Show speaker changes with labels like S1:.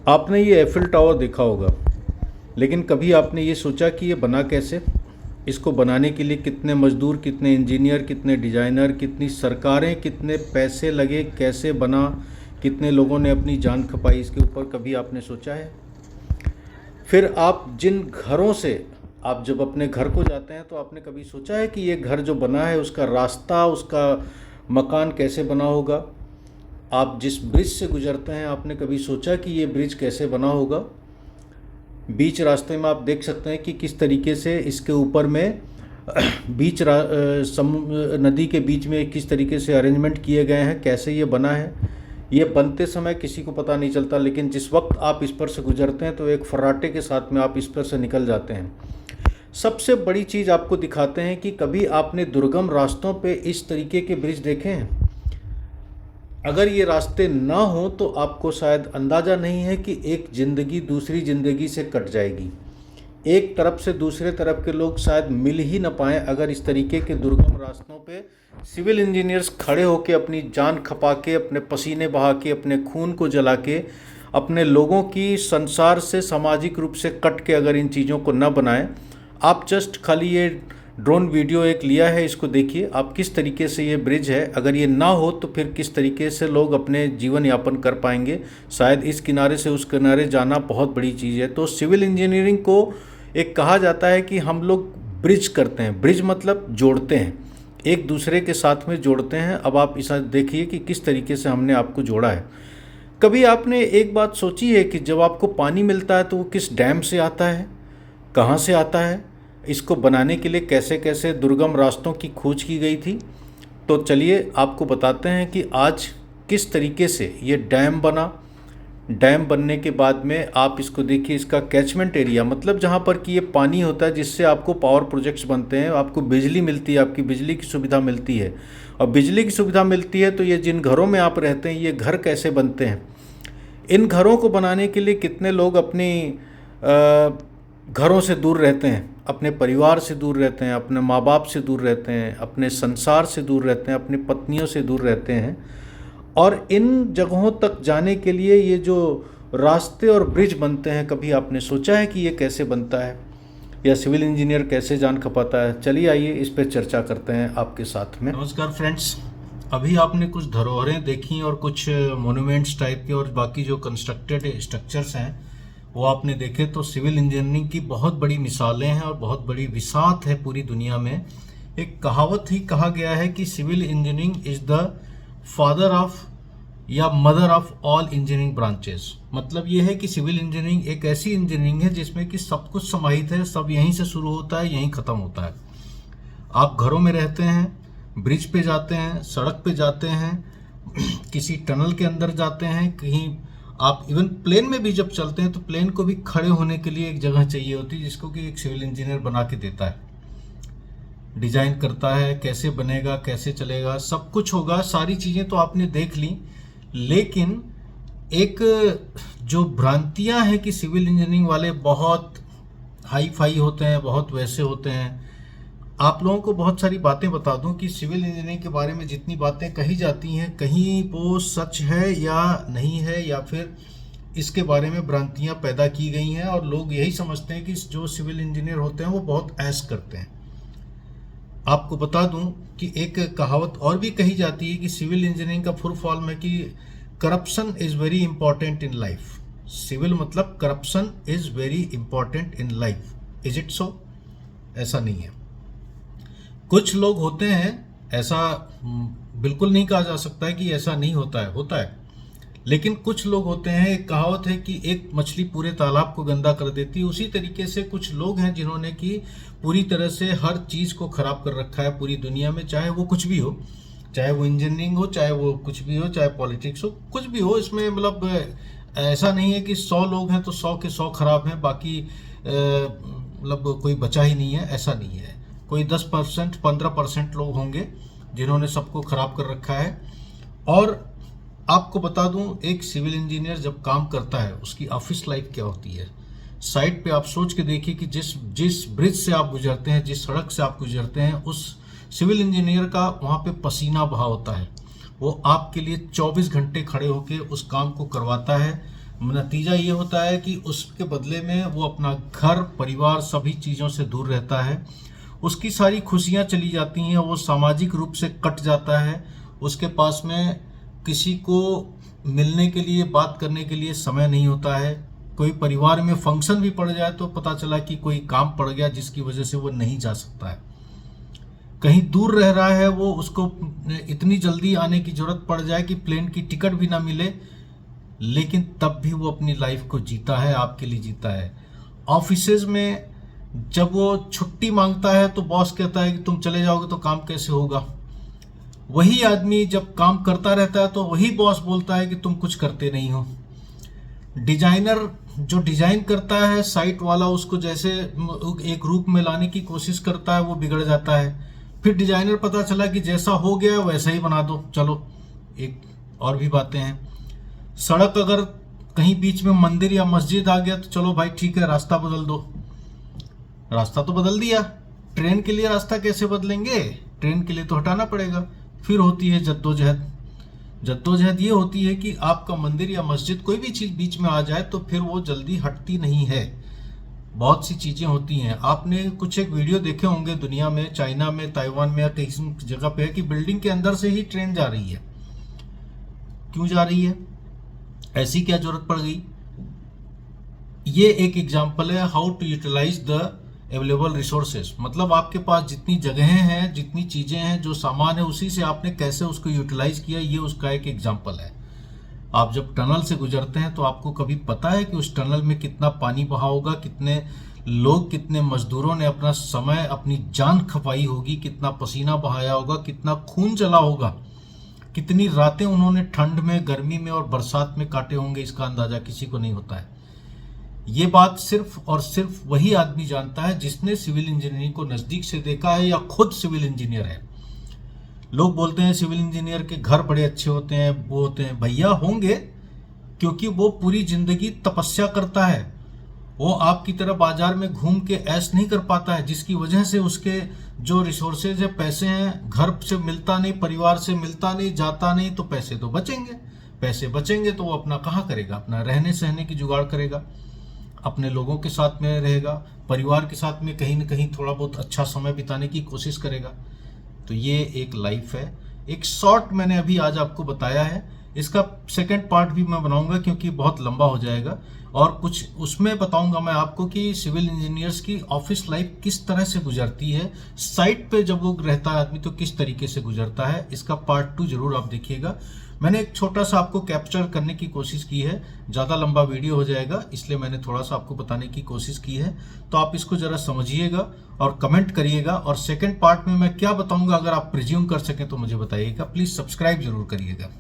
S1: आपने ये Eiffel tower देखा होगा, लेकिन कभी आपने ये सोचा कि ये बना कैसे? इसको बनाने के लिए कितने मजदूर, कितने इंजीनियर, कितने डिजाइनर, कितनी सरकारें, कितने पैसे लगे, कैसे बना, कितने लोगों ने अपनी जान खपाई इसके ऊपर, कभी आपने सोचा है? फिर आप जिन घरों से, आप जब अपने घर को जाते हैं तो आपने कभी सोचा है कि ये घर जो बना है उसका रास्ता, उसका मकान कैसे बना होगा? आप जिस ब्रिज से गुजरते हैं आपने कभी सोचा कि ये ब्रिज कैसे बना होगा? बीच रास्ते में आप देख सकते हैं कि किस तरीके से इसके ऊपर में नदी के बीच में किस तरीके से अरेंजमेंट किए गए हैं, कैसे ये बना है। ये बनते समय किसी को पता नहीं चलता, लेकिन जिस वक्त आप इस पर से गुजरते हैं तो एक फर्राटे के साथ में आप इस पर से निकल जाते हैं। सबसे बड़ी चीज़ आपको दिखाते हैं कि कभी आपने दुर्गम रास्तों पे इस तरीके के ब्रिज देखे हैं? अगर ये रास्ते ना हो तो आपको शायद अंदाज़ा नहीं है कि एक ज़िंदगी दूसरी ज़िंदगी से कट जाएगी। एक तरफ से दूसरे तरफ के लोग शायद मिल ही ना पाएँ अगर इस तरीके के दुर्गम रास्तों पे सिविल इंजीनियर्स खड़े होकर अपनी जान खपा के, अपने पसीने बहा के, अपने खून को जला के, अपने लोगों की संसार से सामाजिक रूप से कट के अगर इन चीज़ों को न बनाएं। आप जस्ट खाली ये ड्रोन वीडियो एक लिया है, इसको देखिए आप किस तरीके से ये ब्रिज है। अगर ये ना हो तो फिर किस तरीके से लोग अपने जीवन यापन कर पाएंगे। शायद इस किनारे से उस किनारे जाना बहुत बड़ी चीज़ है। तो सिविल इंजीनियरिंग को एक कहा जाता है कि हम लोग ब्रिज करते हैं। ब्रिज मतलब जोड़ते हैं, एक दूसरे के साथ में जोड़ते हैं। अब आप इसे देखिए कि किस तरीके से हमने आपको जोड़ा है। कभी आपने एक बात सोची है कि जब आपको पानी मिलता है तो वो किस डैम से आता है, कहाँ से आता है? इसको बनाने के लिए कैसे कैसे दुर्गम रास्तों की खोज की गई थी। तो चलिए आपको बताते हैं कि आज किस तरीके से ये डैम बना। डैम बनने के बाद में आप इसको देखिए, इसका कैचमेंट एरिया मतलब जहाँ पर कि ये पानी होता है जिससे आपको पावर प्रोजेक्ट्स बनते हैं, आपको बिजली मिलती है, आपकी बिजली की सुविधा मिलती है। और बिजली की सुविधा मिलती है तो ये जिन घरों में आप रहते हैं ये घर कैसे बनते हैं? इन घरों को बनाने के लिए कितने लोग अपनी घरों से दूर रहते हैं, अपने परिवार से दूर रहते हैं, अपने माँ बाप से दूर रहते हैं, अपने संसार से दूर रहते हैं, अपनी पत्नियों से दूर रहते हैं। और इन जगहों तक जाने के लिए ये जो रास्ते और ब्रिज बनते हैं, कभी आपने सोचा है कि ये कैसे बनता है या सिविल इंजीनियर कैसे जान खपाता है? चलिए आइए इस पर चर्चा करते हैं आपके साथ में। नमस्कार फ्रेंड्स, अभी आपने कुछ धरोहरें देखी और कुछ मोन्यूमेंट्स टाइप के और बाकी जो कंस्ट्रक्टेड स्ट्रक्चर्स हैं वो आपने देखे। तो सिविल इंजीनियरिंग की बहुत बड़ी मिसालें हैं और बहुत बड़ी विसात है पूरी दुनिया में। एक कहावत ही कहा गया है कि civil engineering is the father of या mother of all engineering branches. मतलब ये है कि सिविल इंजीनियरिंग एक ऐसी इंजीनियरिंग है जिसमें कि सब कुछ समाहित है, सब यहीं से शुरू होता है, यहीं ख़त्म होता है। आप घरों में रहते हैं, ब्रिज पे जाते हैं, सड़क पे जाते हैं, किसी टनल के अंदर जाते हैं, कहीं आप इवन प्लेन में भी जब चलते हैं तो प्लेन को भी खड़े होने के लिए एक जगह चाहिए होती है जिसको कि एक सिविल इंजीनियर बना के देता है, डिजाइन करता है, कैसे बनेगा, कैसे चलेगा, सब कुछ होगा। सारी चीज़ें तो आपने देख ली, लेकिन एक जो भ्रांतियां हैं कि सिविल इंजीनियरिंग वाले बहुत हाई फाई होते हैं, बहुत वैसे होते हैं। आप लोगों को बहुत सारी बातें बता दूं कि सिविल इंजीनियरिंग के बारे में जितनी बातें कही जाती हैं, कहीं वो सच है या नहीं है, या फिर इसके बारे में भ्रांतियां पैदा की गई हैं और लोग यही समझते हैं कि जो सिविल इंजीनियर होते हैं वो बहुत ऐश करते हैं। आपको बता दूं कि एक कहावत और भी कही जाती है कि सिविल इंजीनियरिंग का फुल फॉर्म है कि corruption is very important in life. Civil मतलब corruption is very important in life. Is it so? ऐसा नहीं है। कुछ लोग होते हैं, ऐसा बिल्कुल नहीं कहा जा सकता है कि ऐसा नहीं होता है, होता है। लेकिन कुछ लोग होते हैं, एक कहावत है कि एक मछली पूरे तालाब को गंदा कर देती है। उसी तरीके से कुछ लोग हैं जिन्होंने कि पूरी तरह से हर चीज़ को ख़राब कर रखा है पूरी दुनिया में, चाहे वो कुछ भी हो, चाहे वो इंजीनियरिंग हो, चाहे वो कुछ भी हो, चाहे पॉलिटिक्स हो, कुछ भी हो। इसमें मतलब ऐसा नहीं है कि 100 लोग हैं तो 100 के 100 खराब हैं, बाकी मतलब कोई बचा ही नहीं है, ऐसा नहीं है। कोई 10% 15% लोग होंगे जिन्होंने सबको ख़राब कर रखा है। और आपको बता दूं, एक सिविल इंजीनियर जब काम करता है उसकी ऑफिस लाइफ क्या होती है। साइट पे आप सोच के देखिए कि जिस ब्रिज से आप गुजरते हैं, जिस सड़क से आप गुजरते हैं, उस सिविल इंजीनियर का वहाँ पे पसीना बहा होता है। वो आपके लिए 24 घंटे खड़े होकर उस काम को करवाता है। नतीजा ये होता है कि उसके बदले में वो अपना घर, परिवार, सभी चीज़ों से दूर रहता है। उसकी सारी खुशियाँ चली जाती हैं, वो सामाजिक रूप से कट जाता है। उसके पास में किसी को मिलने के लिए, बात करने के लिए समय नहीं होता है। कोई परिवार में फंक्शन भी पड़ जाए तो पता चला कि कोई काम पड़ गया जिसकी वजह से वो नहीं जा सकता है। कहीं दूर रह रहा है वो, उसको इतनी जल्दी आने की ज़रूरत पड़ जाए कि प्लेन की टिकट भी ना मिले, लेकिन तब भी वो अपनी लाइफ को जीता है, आपके लिए जीता है। ऑफिसेज में जब वो छुट्टी मांगता है तो बॉस कहता है कि तुम चले जाओगे तो काम कैसे होगा। वही आदमी जब काम करता रहता है तो वही बॉस बोलता है कि तुम कुछ करते नहीं हो। डिजाइनर जो डिजाइन करता है, साइट वाला उसको जैसे एक रूप में लाने की कोशिश करता है, वो बिगड़ जाता है। फिर डिजाइनर पता चला कि जैसा हो गया वैसा ही बना दो, चलो। एक और भी बातें हैं, सड़क अगर कहीं बीच में मंदिर या मस्जिद आ गया तो चलो भाई ठीक है, रास्ता बदल दो। रास्ता तो बदल दिया, ट्रेन के लिए रास्ता कैसे बदलेंगे? ट्रेन के लिए तो हटाना पड़ेगा। फिर होती है जद्दोजहद। जद्दोजहद ये होती है कि आपका मंदिर या मस्जिद, कोई भी चीज़ बीच में आ जाए तो फिर वो जल्दी हटती नहीं है। बहुत सी चीज़ें होती हैं। आपने कुछ एक वीडियो देखे होंगे दुनिया में, चाइना में, ताइवान में या कहीं जगह पे है कि बिल्डिंग के अंदर से ही ट्रेन जा रही है। क्यों जा रही है? ऐसी क्या जरूरत पड़ गई? ये एक एग्जाम्पल है how to utilise the available resources. मतलब आपके पास जितनी जगहें हैं, जितनी चीज़ें हैं, जो सामान है, उसी से आपने कैसे उसको यूटिलाइज किया, ये उसका एक एग्जाम्पल है। आप जब टनल से गुजरते हैं तो आपको कभी पता है कि उस टनल में कितना पानी बहा होगा, कितने लोग, कितने मजदूरों ने अपना समय, अपनी जान खपाई होगी, कितना पसीना बहाया होगा, कितना खून जला होगा, कितनी रातें उन्होंने ठंड में, गर्मी में और बरसात में काटे होंगे, इसका अंदाजा किसी को नहीं होता है। ये बात सिर्फ और सिर्फ वही आदमी जानता है जिसने सिविल इंजीनियरिंग को नज़दीक से देखा है या खुद सिविल इंजीनियर है। लोग बोलते हैं सिविल इंजीनियर के घर बड़े अच्छे होते हैं, वो होते हैं। भैया होंगे, क्योंकि वो पूरी जिंदगी तपस्या करता है। वो आपकी तरह बाजार में घूम के ऐश नहीं कर पाता है, जिसकी वजह से उसके जो रिसोर्सेज है, पैसे हैं, घर से मिलता नहीं, परिवार से मिलता नहीं, जाता नहीं, तो पैसे तो बचेंगे। पैसे बचेंगे तो वो अपना कहाँ करेगा? अपना रहने सहने की जुगाड़ करेगा, अपने लोगों के साथ में रहेगा, परिवार के साथ में कहीं ना कहीं थोड़ा बहुत अच्छा समय बिताने की कोशिश करेगा। तो ये एक लाइफ है। एक शॉर्ट मैंने अभी आज आपको बताया है, इसका सेकंड पार्ट भी मैं बनाऊंगा क्योंकि बहुत लंबा हो जाएगा, और कुछ उसमें बताऊंगा मैं आपको कि सिविल इंजीनियर्स की ऑफिस लाइफ किस तरह से गुजरती है, साइट पे जब वो रहता है आदमी तो किस तरीके से गुजरता है। इसका पार्ट 2 जरूर आप देखिएगा। मैंने एक छोटा सा आपको कैप्चर करने की कोशिश की है, ज़्यादा लंबा वीडियो हो जाएगा, इसलिए मैंने थोड़ा सा आपको बताने की कोशिश की है। तो आप इसको ज़रा समझिएगा और कमेंट करिएगा, और सेकंड पार्ट में मैं क्या बताऊंगा अगर आप प्रिज्यूम कर सकें तो मुझे बताइएगा। प्लीज़ सब्सक्राइब जरूर करिएगा।